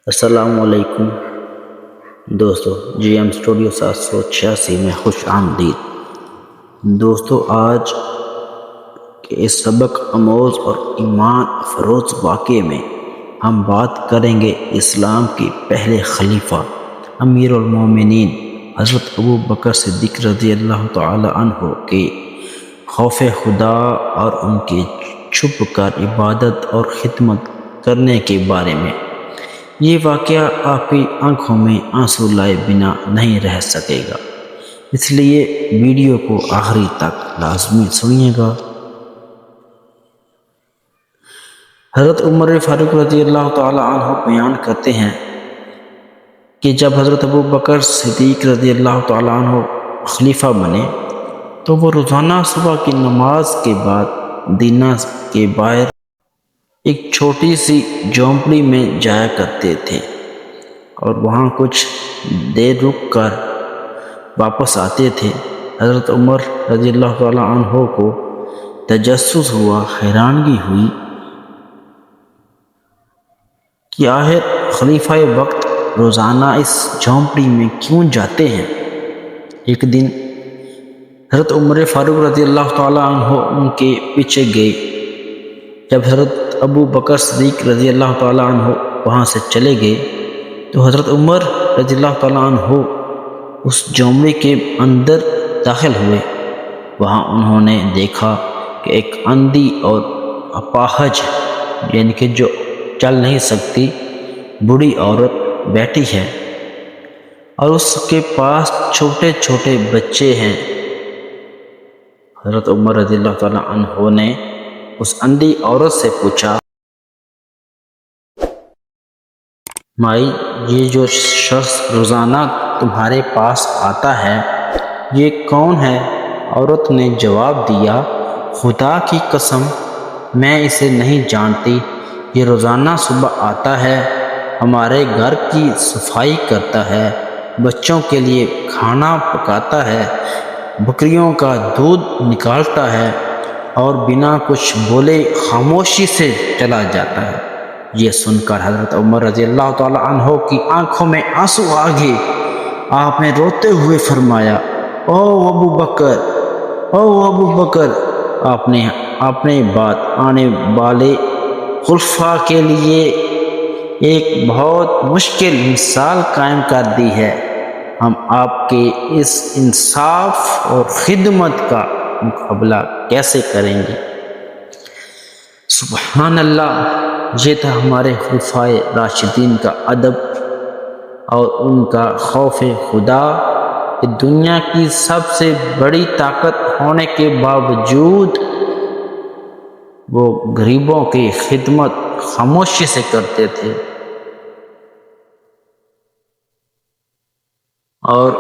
السلام علیکم دوستو، جی ایم اسٹوڈیو 786 میں خوش آمدید۔ دوستو، آج کے اس سبق آموز اور ایمان افروز واقعے میں ہم بات کریں گے اسلام کے پہلے خلیفہ امیر المومنین حضرت ابو بکر صدیق رضی اللہ تعالی عنہ کے خوف خدا اور ان کے چھپ کر عبادت اور خدمت کرنے کے بارے میں۔ یہ واقعہ آپ کی آنکھوں میں آنسو لائے بنا نہیں رہ سکے گا، اس لیے ویڈیو کو آخری تک لازمی سنیے گا۔ حضرت عمر فاروق رضی اللہ تعالی عنہ بیان کرتے ہیں کہ جب حضرت ابو بکر صدیق رضی اللہ تعالی عنہ خلیفہ بنے تو وہ روزانہ صبح کی نماز کے بعد دینا کے باہر ایک چھوٹی سی جھونپڑی میں جایا کرتے تھے اور وہاں کچھ دیر رک کر واپس آتے تھے۔ حضرت عمر رضی اللہ تعالیٰ عنہ کو تجسس ہوا، حیرانگی ہوئی کہ آخر خلیفہ وقت روزانہ اس جھونپڑی میں کیوں جاتے ہیں۔ ایک دن حضرت عمر فاروق رضی اللہ تعالیٰ عنہ ان کے پیچھے گئے۔ جب حضرت ابو بکر صدیق رضی اللہ تعالیٰ عنہ وہاں سے چلے گئے تو حضرت عمر رضی اللہ تعالیٰ عنہ اس جھونپڑی کے اندر داخل ہوئے۔ وہاں انہوں نے دیکھا کہ ایک اندھی اور اپاہج یعنی کہ جو چل نہیں سکتی بوڑھی عورت بیٹھی ہے اور اس کے پاس چھوٹے چھوٹے بچے ہیں۔ حضرت عمر رضی اللہ تعالیٰ عنہ نے اس اندھی عورت سے پوچھا، مائی یہ جو شخص روزانہ تمہارے پاس آتا ہے یہ کون ہے؟ عورت نے جواب دیا، خدا کی قسم میں اسے نہیں جانتی، یہ روزانہ صبح آتا ہے، ہمارے گھر کی صفائی کرتا ہے، بچوں کے لیے کھانا پکاتا ہے، بکریوں کا دودھ نکالتا ہے اور بنا کچھ بولے خاموشی سے چلا جاتا ہے۔ یہ سن کر حضرت عمر رضی اللہ تعالی عنہ کی آنکھوں میں آنسو آ گئے۔ آپ نے روتے ہوئے فرمایا، او ابو بکر، او ابو بکر، آپ نے بات آنے والے خلفاء کے لیے ایک بہت مشکل مثال قائم کر دی ہے، ہم آپ کے اس انصاف اور خدمت کا مقابلہ کیسے کریں گے؟ سبحان اللہ! یہ تھا ہمارے خلفاء راشدین کا ادب اور ان کا خوف خدا کہ دنیا کی سب سے بڑی طاقت ہونے کے باوجود وہ غریبوں کی خدمت خاموشی سے کرتے تھے اور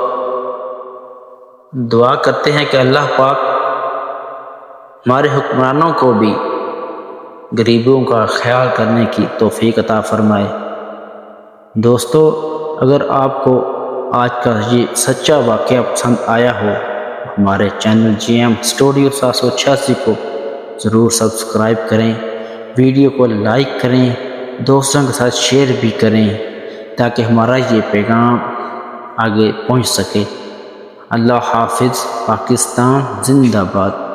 دعا کرتے ہیں کہ اللہ پاک ہمارے حکمرانوں کو بھی غریبوں کا خیال کرنے کی توفیق عطا فرمائے۔ دوستو، اگر آپ کو آج کا یہ سچا واقعہ پسند آیا ہو ہمارے چینل جی ایم اسٹوڈیو 786 کو ضرور سبسکرائب کریں، ویڈیو کو لائک کریں، دوستوں کے ساتھ شیئر بھی کریں تاکہ ہمارا یہ پیغام آگے پہنچ سکے۔ اللہ حافظ۔ پاکستان زندہ باد۔